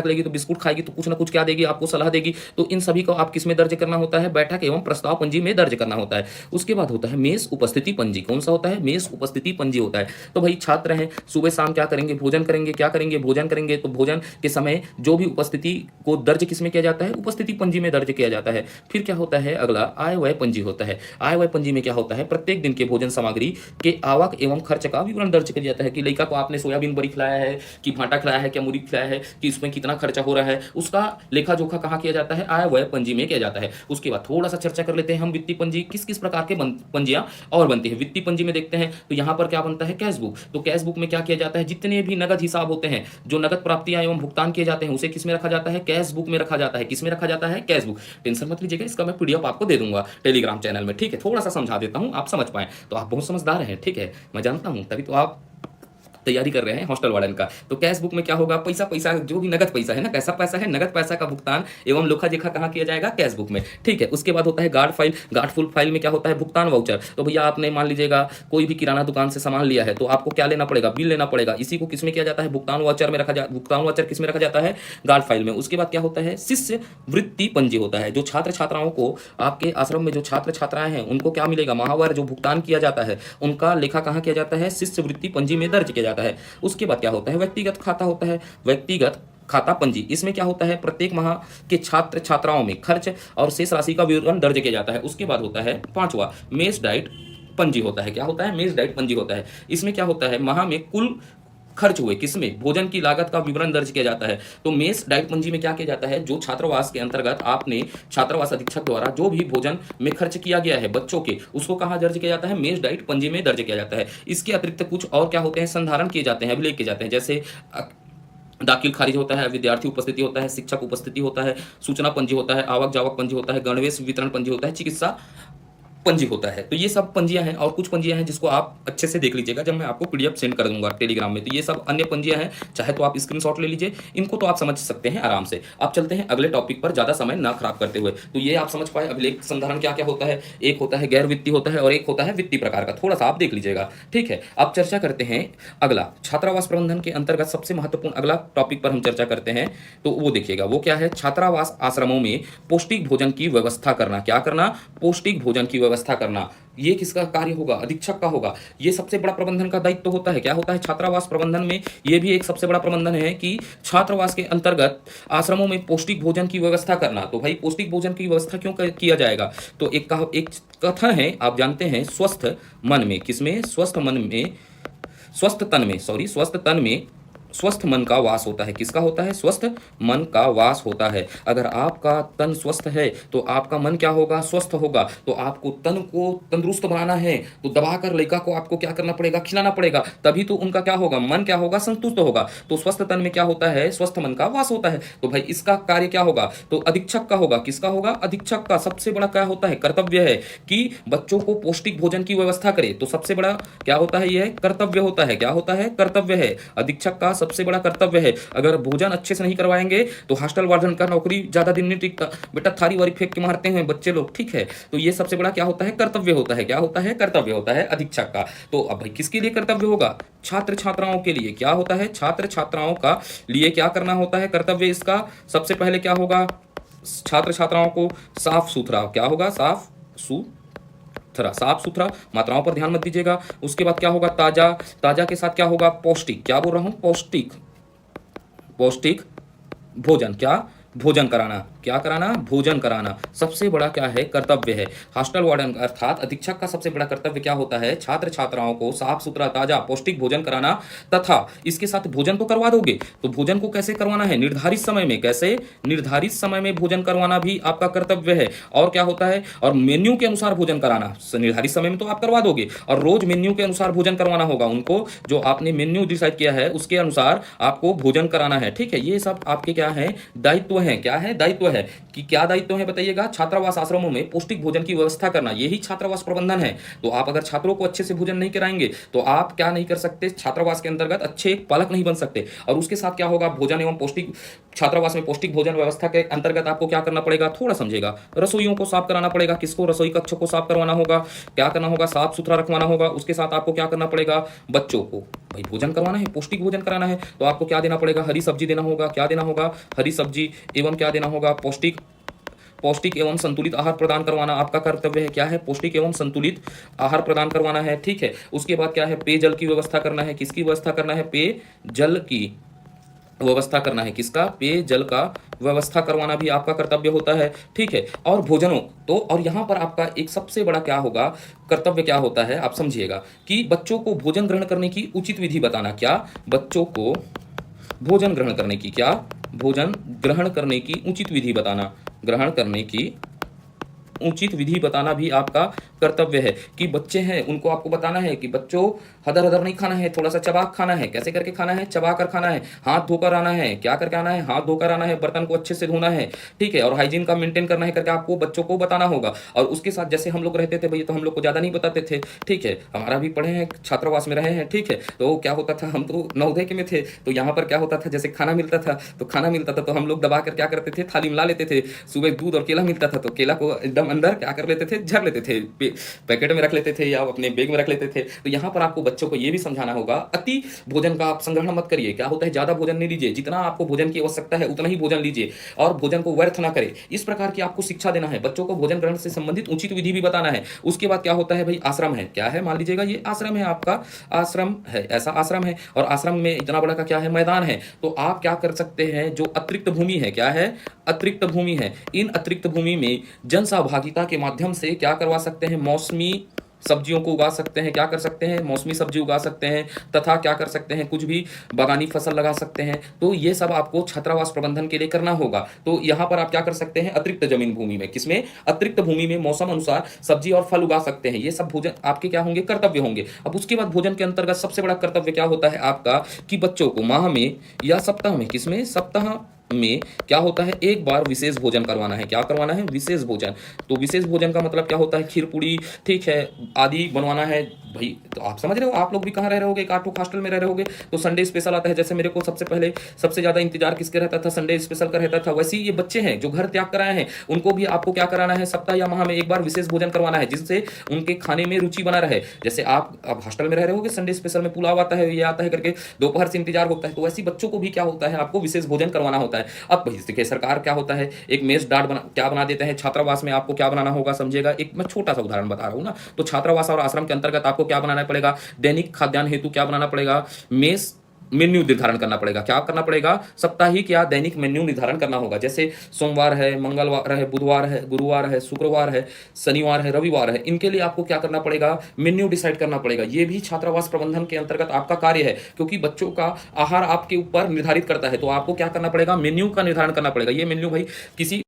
लेगी तो बिस्कुट खाएगी तो कुछ ना कुछ क्या देगी, आपको सलाह देगी। तो इन सभी को आप किस में दर्ज करना होता है, बैठक एवं प्रस्ताव पंजी में दर्ज करना होता है। उसके बाद होता है मेष उपस्थिति पंजी। कौन सा होता है, मेष उपस्थिति पंजी होता है। तो भाई छात्र हैं, सुबह शाम क्या करेंगे, भोजन करेंगे, क्या करेंगे, भोजन करेंगे। तो भोजन के समय जो भी उपस्थिति को दर्ज किसमें किया जाता है, उपस्थिति पंजी में दर्ज किया जाता है। फिर क्या होता है, अगला आय व्यय पंजी होता है। आय व्यय पंजी में क्या होता है, प्रत्येक दिन के भोजन सामग्री के आवक एवं खर्च का विवरण दर्ज किया जाता है कि लड़का को आपने सोयाबीन बड़ी खिलाया है, कि भाटा खिलाया है, क्या मूरी खिलाया है, कि इसमें कितना खर्चा हो रहा है, उसका लेखा जोखा कहाँ किया जाता है, आय व्यय पंजी में किया जाता है। उसके बाद थोड़ा सा चर्चा कर लेते हैं हम वित्तीय पंजी, किस किस प्रकार के पंजियां और बनती है। वित्तीय पंजी में देखते हैं तो यहाँ पर क्या बनता है, कैश बुक। तो कैश बुक में क्या किया जाता है, जितने भी नगद हिसाब होते हैं, जो नगद प्राप्तियां एवं भुगतान किए जाते हैं उसे किस में रखा जाता है, कैश बुक में रखा जाता है। किस में रखा जाता है, कैश बुक। टेंशन मत लीजिएगा, इसका मैं पीडीएफ आपको दे दूंगा टेलीग्राम चैनल में। ठीक है, थोड़ा सा समझा देता हूं, आप समझ पाए। तो आप बहुत समझदार हैं, ठीक है, मैं जानता हूं, तभी तो आप तैयारी कर रहे हैं हॉस्टल वार्डन का। तो कैश बुक में क्या होगा, पैसा जो भी नगद पैसा है ना, कैसा पैसा है, नगद पैसा का भुगतान एवं लेखा जोखा कहाँ किया जाएगा, कैश बुक में। ठीक है, उसके बाद होता है guard file. Guard full file में क्या होता है, भुगतान वाउचर। तो भैया आपने मान लीजिएगा कोई भी किराना दुकान से सामान लिया है तो आपको क्या लेना पड़ेगा, बिल लेना पड़ेगा। इसी को किसमें किया जाता है, भुगतान वाउचर में रखा जाता है। भुगतान वाउचर किसमें रखा जाता है, गार्ड फाइल में। उसके बाद क्या होता है, शिष्य वृत्ति पंजी होता है। जो छात्र छात्राओं को, आपके आश्रम में जो छात्र छात्राएं हैं उनको क्या मिलेगा, माहवार जो भुगतान किया जाता है उनका लेखा कहाँ किया जाता है, शिष्य वृत्ति पंजी में दर्ज किया जाता है। उसके बाद क्या होता है, व्यक्तिगत खाता होता है। व्यक्तिगत खाता पंजी, इसमें क्या होता है, प्रत्येक माह के छात्र छात्राओं में खर्च और शेष राशि का विवरण दर्ज किया जाता है। उसके बाद होता है पांचवा मेस डाइट पंजी होता है। क्या होता है, मेस डाइट पंजी होता है। इसमें क्या होता है, माह में कुल खर्च हुए किसमें, भोजन की लागत का विवरण दर्ज किया जाता है। तो मेस डाइट पंजी में क्या किया जाता है, जो छात्रावास के अंतर्गत आपने छात्रावास अधीक्षक द्वारा जो भी भोजन में खर्च किया गया है बच्चों के, उसको कहाँ दर्ज किया जाता है, मेस डाइट पंजी में दर्ज किया जाता है। इसके अतिरिक्त कुछ और क्या होते हैं, संधारण किए जाते हैं, अभिलेख किए जाते हैं। जैसे दाखिल खारिज होता है, विद्यार्थी उपस्थिति होता है, शिक्षक उपस्थिति होता है, सूचना पंजी होता है, आवक जावक पंजी होता है, गणवेश वितरण पंजी होता है, चिकित्सा पंजी होता है। तो ये सब पंजियां हैं, और कुछ पंजियां हैं जिसको आप अच्छे से देख लीजिएगा जब मैं आपको पीडीएफ सेंड कर दूंगा टेलीग्राम में। तो ये सब अन्य पंजियां हैं, चाहे तो आप स्क्रीनशॉट ले लीजिए, इनको तो आप समझ सकते हैं आराम से। आप चलते हैं अगले टॉपिक पर, ज्यादा समय ना खराब करते हुए। तो ये आप समझ पाए अभिलेख संधारण क्या क्या होता है। एक होता है गैर वित्तीय होता है और एक होता है वित्तीय प्रकार का, थोड़ा सा आप देख लीजिएगा। ठीक है, अब चर्चा करते हैं अगला छात्रावास प्रबंधन के अंतर्गत सबसे महत्वपूर्ण अगला टॉपिक पर हम चर्चा करते हैं। तो वो देखिएगा, वो क्या है, छात्रावास आश्रमों में पौष्टिक भोजन की व्यवस्था करना। क्या करना, पौष्टिक भोजन की व्यवस्था करना, ये किसका कार्य होगा? अधीक्षक का होगा। ये सबसे बड़ा प्रबंधन का दायित्व तो होता है। क्या होता है छात्रावास प्रबंधन में? ये भी एक सबसे बड़ा प्रबंधन है कि छात्रावास के अंतर्गत आश्रमों में पौष्टिक भोजन की व्यवस्था करना। तो भाई पौष्टिक भोजन की व्यवस्था क्यों किया जाएगा? तो एक कथन है, आप जानते हैं, स्वस्थ मन में, किसमें? स्वस्थ मन में, स्वस्थ तन में, सॉरी, स्वस्थ तन में स्वस्थ मन का वास होता है। किसका होता है? स्वस्थ मन का वास होता है। अगर आपका तन स्वस्थ है तो आपका मन क्या होगा? स्वस्थ होगा। तो आपको तन को तंदुरुस्त बनाना है तो दबाकर लड़का को आपको क्या करना पड़ेगा? खिलाना पड़ेगा, तभी तो उनका क्या होगा? मन क्या होगा? संतुष्ट होगा। तो स्वस्थ तन में क्या होता है? स्वस्थ मन का वास होता है। तो भाई इसका कार्य क्या होगा? तो अधीक्षक का होगा। किसका होगा? अधीक्षक का सबसे बड़ा क्या होता है? कर्तव्य है कि बच्चों को पौष्टिक भोजन की व्यवस्था करे। तो सबसे बड़ा क्या होता है? यह कर्तव्य होता है। क्या होता है? कर्तव्य है। अधीक्षक का सबसे बड़ा कर्तव्य है। अगर भोजन अच्छे से नहीं करवाएंगे तो हॉस्टल वार्डन का नौकरी ज्यादा दिन नहीं टिकता। बेटा थारी वारी फेंक के मारते हैं बच्चे लोग, ठीक है। तो ये सबसे बड़ा क्या होता है? कर्तव्य होता है। क्या होता है? कर्तव्य होता है अधीक्षक का। तो अब भाई किसके लिए कर्तव्य होगा? छात्र छात्राओं के लिए। क्या होता है? छात्र छात्राओं का लिए क्या करना होता है? कर्तव्य इसका सबसे पहले क्या होगा? छात्र छात्राओं को साफ सुथरा, क्या होगा? साफ सुथरा, मात्राओं पर ध्यान मत दीजिएगा। उसके बाद क्या होगा? ताजा, ताजा के साथ क्या होगा? पौष्टिक, क्या बोल रहा हूं? पौष्टिक, पौष्टिक भोजन। क्या? भोजन कराना। क्या कराना? भोजन कराना। सबसे बड़ा क्या है? कर्तव्य है। हॉस्टल वार्डन अर्थात अधीक्षक का सबसे बड़ा कर्तव्य क्या होता है? छात्र छात्राओं को साफ सुथरा, ताजा, पौष्टिक भोजन कराना, तथा इसके साथ भोजन तो करवा दोगे तो भोजन को कैसे करवाना है? निर्धारित समय में। कैसे? निर्धारित समय में भोजन करवाना भी आपका कर्तव्य है। और क्या होता है? और मेन्यू के अनुसार भोजन कराना। निर्धारित समय में तो आप करवा दोगे और रोज मेन्यू के अनुसार भोजन करवाना होगा उनको। जो आपने मेन्यू डिसाइड किया है उसके अनुसार आपको भोजन कराना है, ठीक है। ये सब आपके क्या है? दायित्व है। क्या है? दायित्व है। कि क्या दायित्व है बताइएगा? छात्रावास आश्रमों में पौष्टिक भोजन की व्यवस्था करना, यही छात्रावास प्रबंधन है। तो आप अगर छात्रों को अच्छे से भोजन नहीं कराएंगे तो आप क्या नहीं कर सकते? छात्रावास के अंतर्गत अच्छे पालक नहीं बन सकते। और उसके साथ क्या होगा? भोजन एवं पौष्टिक, छात्रावास में पौष्टिक भोजन व्यवस्था के अंतर्गत आपको क्या करना पड़ेगा? थोड़ा समझेगा। रसोइयों को साफ कराना पड़ेगा। किसको? रसोई कक्ष को साफ करवाना होगा। क्या करना होगा? साफ सुथरा रखवाना होगा। उसके साथ आपको क्या करना पड़ेगा? बच्चों को भाई भोजन करवाना है, पौष्टिक भोजन कराना है तो आपको क्या देना पड़ेगा? हरी सब्जी देना होगा। क्या देना होगा? हरी सब्जी एवं क्या देना होगा? पौष्टिक एवं संतुलित आहार प्रदान करवाना आपका कर्तव्य है। क्या है? पौष्टिक एवं संतुलित आहार प्रदान करवाना है, ठीक है। उसके बाद क्या है? पेयजल की व्यवस्था करना है। किसकी व्यवस्था करना है? पेयजल की व्यवस्था करना है। किसका? पेयजल का व्यवस्था करवाना भी आपका कर्तव्य होता है, ठीक है। और भोजनों तो, और यहाँ पर आपका एक सबसे बड़ा क्या होगा? कर्तव्य क्या होता है? आप समझिएगा कि बच्चों को भोजन ग्रहण करने की उचित विधि बताना। क्या? बच्चों को भोजन ग्रहण करने की, क्या? भोजन ग्रहण करने की उचित विधि बताना। ग्रहण करने की उचित विधि बताना भी आपका कर्तव्य है। कि बच्चे हैं उनको आपको बताना है कि बच्चों हदर हदर नहीं खाना है, थोड़ा सा चबा खाना है। कैसे करके खाना है? चबा कर खाना है। हाथ धोकर आना है। क्या करके आना है? हाथ धोकर आना है। बर्तन को अच्छे से धोना है, ठीक है। और हाइजीन का मेंटेन करना है करके आपको बच्चों को बताना होगा। और उसके साथ जैसे हम लोग रहते थे भैया तो हम लोग को ज़्यादा नहीं बताते थे, ठीक है। हमारा भी पढ़े हैं, छात्रावास में रहे हैं, ठीक है। तो क्या होता था? हम तो नवोदय के में थे तो यहाँ पर क्या होता था? जैसे खाना मिलता था तो हम लोग दबा कर क्या करते थे? थाली मिला लेते थे। सुबह दूध और केला मिलता था तो केला को एकदम अंदर क्या कर लेते थे? झर लेते थे, पैकेट में रख लेते थे या अपने बैग में रख लेते थे। तो यहाँ पर आपको बच्चों को ये भी समझाना होगा अति भोजन का आप संग्रहण मत करिए। क्या होता है? ज्यादा भोजन नहीं लीजिए, जितना आपको भोजन की आवश्यकता है उतना ही भोजन लीजिए और भोजन को व्यर्थ ना करें। इस प्रकार की आपको शिक्षा देना है। बच्चों को भोजन ग्रहण से संबंधित उचित विधि भी बताना है। उसके बाद क्या होता है भाई? आश्रम है। क्या है? मान लीजिएगा ये आश्रम है, आपका आश्रम है, ऐसा आश्रम है और आश्रम में इतना बड़ा का क्या है? मैदान है। तो आप क्या कर सकते हैं? जो अतिरिक्त भूमि है, क्या है? अतिरिक्त भूमि है। इन अतिरिक्त भूमि में जन सहभागिता के माध्यम से क्या करवा सकते हैं? मौसमी सब्जियों को उगा सकते हैं। क्या कर सकते हैं? मौसमी सब्जी उगा सकते हैं। तथा क्या कर सकते हैं? कुछ भी बागानी फसल लगा सकते हैं। तो ये सब आपको छात्रावास प्रबंधन के लिए करना होगा। तो यहाँ पर आप क्या कर सकते हैं? अतिरिक्त जमीन भूमि में, किसमें? अतिरिक्त भूमि में मौसम अनुसार सब्जी और फल उगा सकते हैं। ये सब भोजन आपके क्या होंगे? कर्तव्य होंगे। अब उसके बाद भोजन के अंतर्गत सबसे बड़ा कर्तव्य क्या होता है आपका? कि बच्चों को माह में या सप्ताह में, किसमें? सप्ताह में क्या होता है? एक बार विशेष भोजन करवाना है। क्या करवाना है? विशेष भोजन। तो विशेष भोजन का मतलब क्या होता है? खीर पूड़ी, ठीक है, आदि बनवाना है। भाई तो आप समझ रहे हो, आप लोग भी कहाँ रह रहे होगे, एक आठों हॉस्टल में रह रहे होगे, तो संडे स्पेशल आता है। जैसे मेरे को सबसे पहले सबसे ज्यादा इंतजार किसके रहता था, संडे स्पेशल का रहता था। वैसे ही ये बच्चे हैं जो घर त्याग कर आए हैं, उनको भी आपको क्या कराना है, सप्ताह या माह में एक बार विशेष भोजन करवाना है, जिससे उनके खाने में रुचि बना रहे। जैसे आप अब हॉस्टल में रह रहे होगे, संडे स्पेशल में पुलाव आता है, ये आता है करके दोपहर से इंतजार होता है, तो वैसे बच्चों को भी क्या होता है, आपको विशेष भोजन करवाना होता है। अब भाई देखिए सरकार क्या होता है, एक मेस डार्ट क्या बना देते हैं, छात्रावास में आपको क्या बनाना होगा समझिएगा। एक मैं छोटा सा उदाहरण बता रहा हूँ ना, तो छात्रावास और आश्रम के अंतर्गत आपको क्या बनाना पड़ेगा, दैनिक खाद्यान्न हेतु क्या बनाना पड़ेगा, मेस मेन्यू निर्धारण करना पड़ेगा। क्या करना पड़ेगा, साप्ताहिक या दैनिक मेन्यू निर्धारण करना होगा। जैसे सोमवार है, मंगलवार है, बुधवार है, गुरुवार है, शुक्रवार है, शनिवार है, रविवार है, इनके लिए आपको क्या करना पड़ेगा, मेन्यू डिसाइड करना पड़ेगा। ये भी छात्रावास प्रबंधन के अंतर्गत आपका कार्य है, क्योंकि बच्चों का आहार आपके ऊपर निर्धारित करता है, तो आपको क्या करना पड़ेगा, मेन्यू का निर्धारण करना पड़ेगा। ये मेन्यू भाई किसी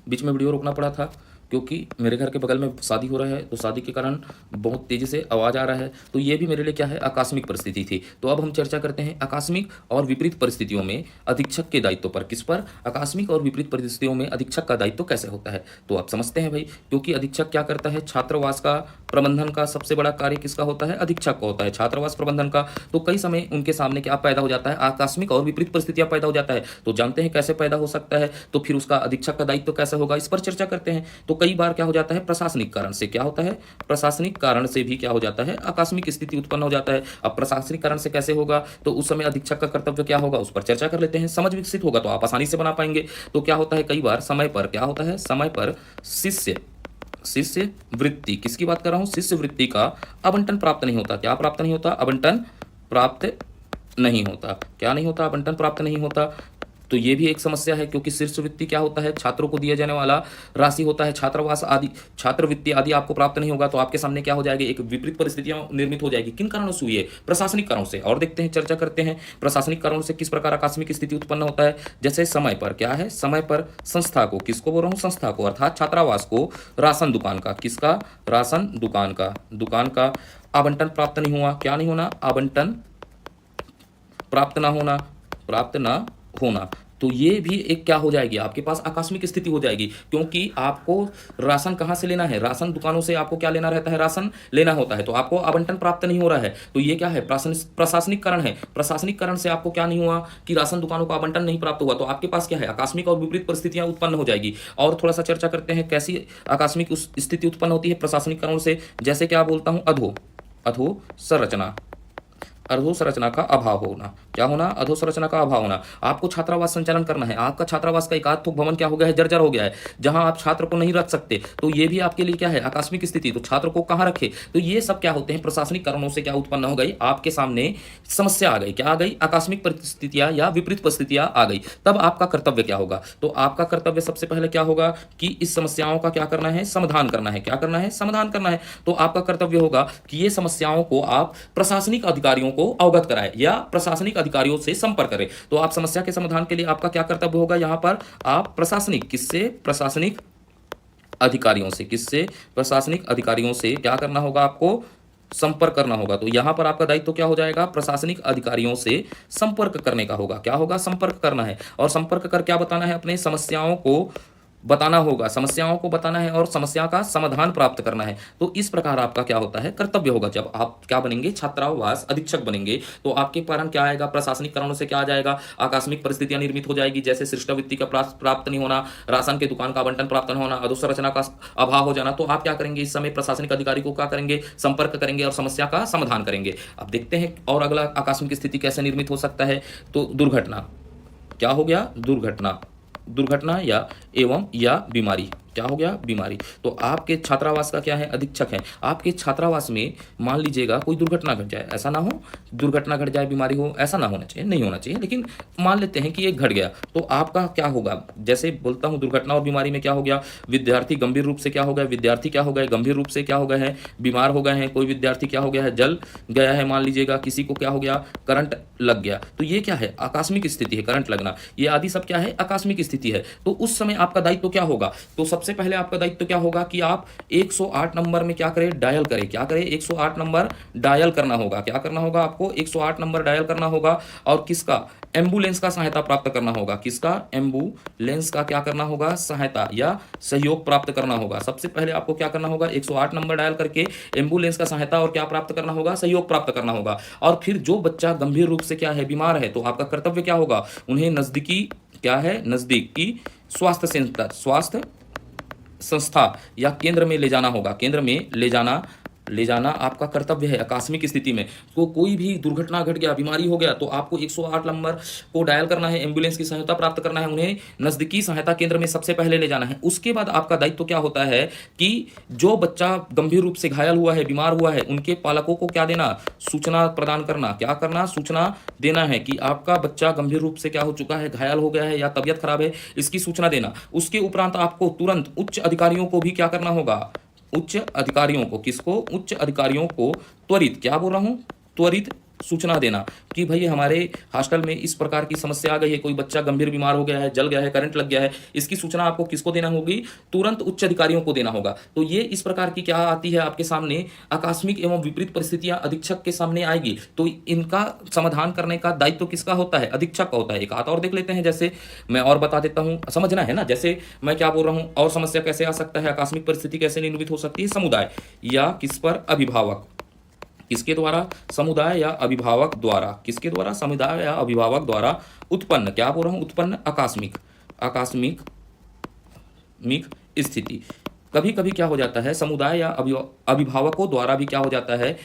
बीच में वीडियो रोकना पड़ा था क्योंकि मेरे घर के बगल में शादी हो रहा है, तो शादी के कारण बहुत तेज़ी से आवाज़ आ रहा है, तो ये भी मेरे लिए क्या है, आकस्मिक परिस्थिति थी। तो अब हम चर्चा करते हैं आकस्मिक और विपरीत परिस्थितियों में अधीक्षक के दायित्व पर। किस पर, आकस्मिक और विपरीत परिस्थितियों में अधीक्षक का दायित्व कैसे होता है। तो आप समझते हैं भाई, क्योंकि अधीक्षक क्या करता है, छात्रावास का प्रबंधन का सबसे बड़ा कार्य किसका होता है, अधीक्षक का होता है, छात्रावास प्रबंधन का। तो कई समय उनके सामने क्या पैदा हो जाता है, आकस्मिक और विपरीत परिस्थितियां पैदा हो जाता है। तो जानते हैं कैसे पैदा हो सकता है, तो फिर उसका अधीक्षक का दायित्व कैसे होगा, इस पर चर्चा करते हैं। तो कई बार क्या हो जाता है, प्रशासनिक कारण से क्या होता है, प्रशासनिक कारण से भी क्या हो जाता है, आकस्मिक स्थिति उत्पन्न हो जाता है। अब प्रशासनिक कारण से कैसे होगा, तो उस समय अधीक्षक का कर्तव्य क्या होगा, उस पर चर्चा कर लेते हैं। समझ विकसित होगा तो आप आसानी से बना पाएंगे। तो क्या होता है, कई बार समय पर क्या होता है, समय पर शिष्य वृत्ति, किसकी बात कर रहा हूं, शिष्य वृत्ति का आवंटन प्राप्त नहीं होता। क्या प्राप्त नहीं होता, आवंटन प्राप्त नहीं होता। क्या नहीं होता, आवंटन प्राप्त नहीं होता। तो ये भी एक समस्या है, क्योंकि शिष्यवृत्ति क्या होता है, छात्रों को दिया जाने वाला राशि होता है। छात्रावास आदि, छात्रवृत्ति आदि आपको प्राप्त नहीं होगा, तो आपके सामने क्या हो जाएगी, एक विपरीत परिस्थितियां निर्मित हो जाएगी। किन कारणों से हुई है, प्रशासनिक कारणों से। और देखते हैं, चर्चा करते हैं प्रशासनिक कारणों से किस प्रकार आकस्मिक स्थिति उत्पन्न होता है। जैसे समय पर क्या है, समय पर संस्था को, किसको बोल रहा हूँ, संस्था को, अर्थात छात्रावास को राशन दुकान का, किसका, राशन दुकान का आवंटन प्राप्त नहीं हुआ। क्या नहीं होना, आवंटन प्राप्त ना होना। तो ये भी एक क्या हो जाएगी, आपके पास आकस्मिक स्थिति हो जाएगी, क्योंकि आपको राशन कहाँ से लेना है, राशन दुकानों से आपको क्या लेना रहता है, राशन लेना होता है, तो आपको आवंटन प्राप्त नहीं हो रहा है। तो ये क्या है, प्रशासनिक कारण है। प्रशासनिक कारण से आपको क्या नहीं हुआ कि राशन दुकानों को आवंटन नहीं प्राप्त हुआ, तो आपके पास क्या है, आकस्मिक और विपरीत परिस्थितियां उत्पन्न हो जाएगी। और थोड़ा सा चर्चा करते हैं कैसी आकस्मिक स्थिति उत्पन्न होती है प्रशासनिक कारणों से। जैसे क्या बोलता हूं, अधोसंरचना का अभाव होना। क्या होना, अधोसंरचना का अभाव होना। आपको छात्रावास संचालन करना है, आपका छात्रावास का एकाध तो भवन क्या हो गया है, जर्जर हो गया है, जहां आप छात्र को नहीं रख सकते, तो ये भी आपके लिए क्या है, आकस्मिक स्थिति। तो छात्र को कहां रखे, तो ये सब क्या होते हैं, प्रशासनिक कारणों से क्या उत्पन्न हो गई, आपके सामने समस्या आ गई। क्या आ गई, आकस्मिक परिस्थितियां या विपरीत परिस्थितियां आ गई। तब आपका कर्तव्य क्या होगा, तो आपका कर्तव्य सबसे पहले क्या होगा कि इस समस्याओं का क्या करना है, समाधान करना है। क्या करना है, समाधान करना है। तो आपका कर्तव्य होगा कि ये समस्याओं को आप प्रशासनिक अधिकारियों को अवगत कराएं या प्रशासनिक अधिकारियों से संपर्क करें। तो आप समस्या के समाधान के लिए आपका क्या कर्तव्य होगा, यहां पर आप प्रशासनिक, किससे, प्रशासनिक अधिकारियों से, किससे, प्रशासनिक अधिकारियों से क्या करना होगा, आपको संपर्क करना होगा। तो यहां पर आपका दायित्व क्या हो जाएगा, प्रशासनिक अधिकारियों से संपर्क करने का होगा। क्या होगा, संपर्क करना है, और संपर्क कर क्या बताना है, अपने समस्याओं को बताना होगा, समस्याओं को बताना है और समस्या का समाधान प्राप्त करना है। तो इस प्रकार आपका क्या होता है, कर्तव्य होगा। जब आप क्या बनेंगे, छात्रावास अधीक्षक बनेंगे, तो आपके कारण क्या आएगा, प्रशासनिक कारणों से क्या आ जाएगा, आकस्मिक परिस्थितियां निर्मित हो जाएगी। जैसे शिष्यवृत्ति का प्राप्त नहीं होना, राशन के दुकान का आवंटन प्राप्त नहीं होना, अधोसंरचना का अभाव हो जाना। तो आप क्या करेंगे, इस समय प्रशासनिक अधिकारी को क्या करेंगे, संपर्क करेंगे और समस्या का समाधान करेंगे। अब देखते हैं और अगला आकस्मिक स्थिति कैसे निर्मित हो सकता है। तो दुर्घटना, क्या हो गया, दुर्घटना या बीमारी। क्या हो गया, बीमारी। तो आपके छात्रावास का क्या है, अधीक्षक है, आपके छात्रावास में मान लीजिएगा कोई दुर्घटना घट जाए, ऐसा ना हो, दुर्घटना घट जाए, बीमारी हो, ऐसा ना होना चाहिए, नहीं होना चाहिए, लेकिन मान लेते हैं कि एक घट गया, तो आपका क्या होगा, जैसे बोलता हूं दुर्घटना और बीमारी में क्या हो गया, विद्यार्थी गंभीर रूप से क्या हो गया, विद्यार्थी क्या हो गए, गंभीर रूप से क्या हो गए हैं, बीमार हो गए हैं, कोई विद्यार्थी क्या हो गया है, जल गया है, मान लीजिएगा किसी को क्या हो गया, करंट लग गया। तो ये क्या है, आकस्मिक स्थिति है, करंट लगना, ये आदि सब क्या है, आकस्मिक स्थिति है। तो उस समय आपका दायित्व क्या होगा, तो सबसे सबसे पहले आपका दायित्व क्या होगा कि आप 108 नंबर में क्या करें, डायल करें। क्या करें, 108 नंबर डायल करना होगा। क्या करना होगा आपको, 108 नंबर डायल करना होगा। और किसका, एम्बुलेंस का सहायता प्राप्त करना होगा। किसका, एम्बुलेंस का क्या करना होगा, सहायता या सहयोग प्राप्त करना होगा। सबसे पहले आपको क्या करना होगा, 108 नंबर डायल करके एम्बुलेंस का सहायता और क्या प्राप्त करना होगा, सहयोग प्राप्त करना होगा। और फिर जो बच्चा गंभीर रूप से क्या है, बीमार है, तो आपका कर्तव्य क्या होगा, उन्हें नजदीकी क्या है, नजदीकी स्वास्थ्य सेंटर, स्वास्थ्य संस्था या केंद्र में ले जाना होगा। केंद्र में ले जाना आपका कर्तव्य है। आकस्मिक स्थिति में तो कोई भी दुर्घटना घट गया, बीमारी हो गया, तो आपको 108 नंबर को डायल करना है, एम्बुलेंस की सहायता प्राप्त करना है, उन्हें नजदीकी सहायता केंद्र में सबसे पहले ले जाना है। उसके बाद आपका दायित्व क्या होता है कि जो बच्चा गंभीर रूप से घायल हुआ है, बीमार हुआ है, उनके पालकों को क्या देना, सूचना प्रदान करना। क्या करना, सूचना देना है कि आपका बच्चा गंभीर रूप से क्या हो चुका है, घायल हो गया है या तबियत खराब है, इसकी सूचना देना। उसके उपरांत आपको तुरंत उच्च अधिकारियों को भी क्या करना होगा, उच्च अधिकारियों को, किसको, उच्च अधिकारियों को त्वरित, क्या बोल रहा हूं, त्वरित सूचना देना कि भाई हमारे हॉस्टल में इस प्रकार की समस्या आ गई है, कोई बच्चा गंभीर बीमार हो गया है, जल गया है, करंट लग गया है। इसकी सूचना आपको किसको देना होगी, तुरंत उच्च अधिकारियों को देना होगा। तो ये इस प्रकार की क्या आती है आपके सामने, आकस्मिक एवं विपरीत परिस्थितियां अधीक्षक के सामने आएगी। तो इनका समाधान करने का दायित्व किसका होता है, अधीक्षक का होता है। एक हाथ और देख लेते हैं, जैसे मैं और बता देता हूं, समझना है ना, जैसे मैं क्या बोल रहा हूं, और समस्या कैसे आ सकता है, आकस्मिक परिस्थिति कैसे निर्मित हो सकती है, समुदाय या किस पर, अभिभावक, किसके द्वारा, समुदाय या अभिभावक द्वारा, किसके द्वारा, समुदाय या अभिभावक द्वारा उत्पन्न, क्या बोल रहा हूं, उत्पन्न आकस्मिक स्थिति। कभी कभी क्या हो जाता है, समुदाय या अभिभावकों द्वारा भी क्या हो जाता है,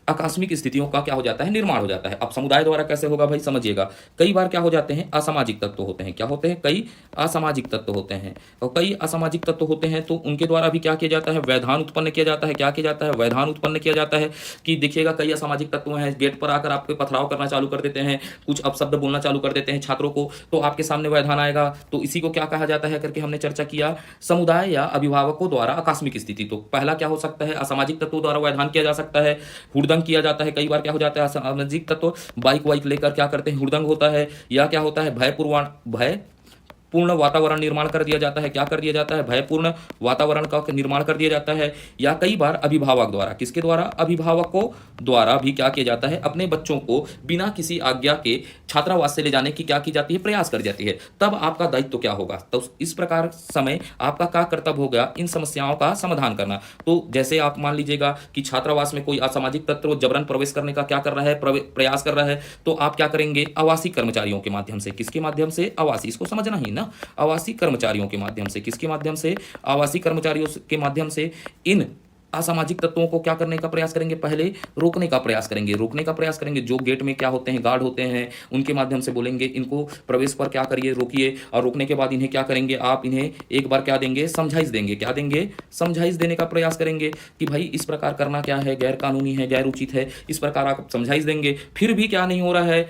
आकस्मिक स्थितियों का क्या हो जाता है, निर्माण हो जाता है। अब समुदाय द्वारा कैसे होगा भाई, समझिएगा। कई बार क्या हो जाते हैं, असामाजिक तत्व होते हैं। क्या होते हैं, कई असामाजिक तत्व होते हैं। और कई असामाजिक तत्व होते हैं तो उनके द्वारा भी क्या किया जाता है, व्यवधान उत्पन्न किया जाता है। क्या किया जाता है, व्यवधान उत्पन्न किया जाता है। कि देखिएगा कई असामाजिक तत्व हैं, गेट पर आकर आपके पथराव करना चालू कर देते हैं, कुछ अपशब्द बोलना चालू कर देते हैं छात्रों को, तो आपके सामने व्यवधान आएगा। तो इसी को क्या कहा जाता है करके हमने चर्चा किया, समुदाय या अभिभावकों द्वारा आकस्मिक स्थिति। तो पहला क्या हो सकता है, असामाजिक तत्वों द्वारा व्यवधान किया जा सकता है, हुड़दंग किया जाता है। कई बार क्या हो जाता है, असामाजिक तत्व बाइक वाइक लेकर क्या करते हैं, हुड़दंग होता है। या क्या होता है, भयपूर्ण वातावरण निर्माण कर दिया जाता है। क्या कर दिया जाता है, भयपूर्ण वातावरण का निर्माण कर दिया जाता है। या कई बार अभिभावक द्वारा, किसके द्वारा, अभिभावकों द्वारा भी क्या किया जाता है, अपने बच्चों को बिना किसी आज्ञा के छात्रावास से ले जाने की क्या की जाती है, प्रयास कर जाती है। तब आपका दायित्व क्या होगा, तो इस प्रकार समय आपका क्या कर्तव्य होगा, इन समस्याओं का समाधान करना। तो जैसे आप मान लीजिएगा कि छात्रावास में कोई असामाजिक तत्व जबरन प्रवेश करने का क्या कर रहा है, प्रयास कर रहा है, तो आप क्या करेंगे, आवासीय कर्मचारियों के माध्यम से, किसके माध्यम से, आवासीय, इसको समझना ही ना, आवासीय कर्मचारियों के माध्यम से, किसके माध्यम से, आवासीय कर्मचारियों के माध्यम से इन असामाजिक तत्वों को क्या करने का प्रयास करेंगे, पहले रोकने का प्रयास करेंगे। जो गेट में क्या होते हैं, गार्ड होते हैं, उनके माध्यम से बोलेंगे इनको प्रवेश पर क्या करिए, रोकिए। और रोकने के बाद इन्हें क्या करेंगे, आप इन्हें एक बार क्या देंगे, समझाइश देंगे। क्या देंगे, समझाइश देने का प्रयास करेंगे कि भाई इस प्रकार करना क्या है, गैर कानूनी है, गैर उचित है, इस प्रकार आप समझाइश देंगे। फिर भी क्या नहीं हो रहा है,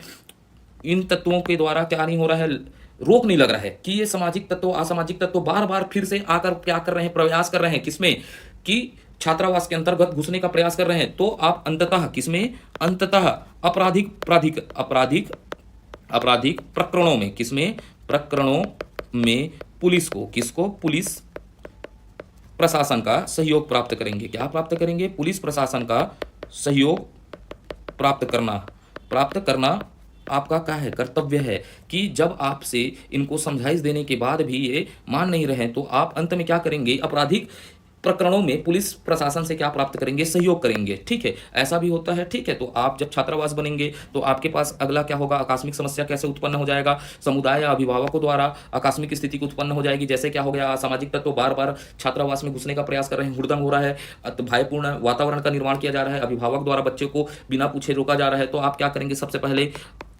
इन तत्वों के द्वारा क्या नहीं हो रहा है, रोक नहीं लग रहा है कि ये सामाजिक तत्व, असामाजिक तत्व बार बार फिर से आकर क्या कर रहे हैं, प्रयास कर रहे हैं, किसमें, कि छात्रावास के अंतर्गत घुसने का प्रयास कर रहे हैं। तो आप अंततः किसमें, अंततः आपराधिक प्रकरणों में, किसमें, प्रकरणों में पुलिस को, किसको, पुलिस प्रशासन का सहयोग प्राप्त करेंगे। क्या प्राप्त करेंगे, पुलिस प्रशासन का सहयोग प्राप्त करना आपका क्या है, कर्तव्य है। कि जब आपसे इनको समझाइश देने के बाद भी ये मान नहीं रहे, तो आप अंत में क्या करेंगे, आपराधिक प्रकरणों में पुलिस प्रशासन से क्या प्राप्त करेंगे, सहयोग करेंगे। ठीक है, ऐसा भी होता है। ठीक है, तो आप जब छात्रावास बनेंगे तो आपके पास अगला क्या होगा, आकस्मिक समस्या कैसे उत्पन्न हो जाएगा, समुदाय या अभिभावकों द्वारा आकस्मिक स्थिति को उत्पन्न हो जाएगी। जैसे क्या हो गया, सामाजिक तत्व बार बार छात्रावास में घुसने का प्रयास कर रहे हैं, हुड़दंग हो रहा है, भयपूर्ण वातावरण का निर्माण किया जा रहा है, अभिभावक द्वारा बच्चे को बिना पूछे रोका जा रहा है। तो आप क्या करेंगे, सबसे पहले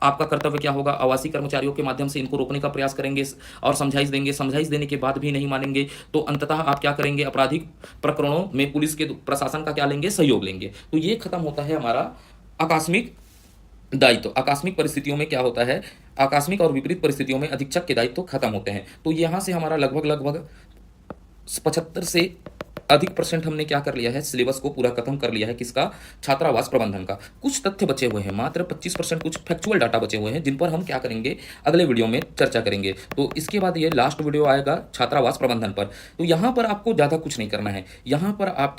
आपका कर्तव्य क्या होगा, आवासीय कर्मचारियों के माध्यम से इनको रोकने का प्रयास करेंगे और समझाइश देंगे। समझाइश देने के बाद भी नहीं मानेंगे तो अंततः आप क्या करेंगे, आपराधिक प्रकरणों में पुलिस के प्रशासन का क्या लेंगे, सहयोग लेंगे। तो ये खत्म होता है हमारा आकस्मिक दायित्व। आकस्मिक परिस्थितियों में क्या होता है, आकस्मिक और विपरीत परिस्थितियों में अधीक्षक के दायित्व खत्म होते हैं। तो यहां से हमारा लगभग 75 से अधिक परसेंट हमने क्या कर लिया है, सिलेबस को पूरा खत्म कर लिया है। किसका? छात्रावास प्रबंधन का। कुछ तथ्य बचे हुए हैं, मात्र 25% कुछ फैक्चुअल डाटा बचे हुए हैं, जिन पर हम क्या करेंगे, अगले वीडियो में चर्चा करेंगे। तो इसके बाद ये लास्ट वीडियो आएगा छात्रावास प्रबंधन पर। तो यहाँ पर आपको ज़्यादा कुछ नहीं करना है, यहाँ पर आप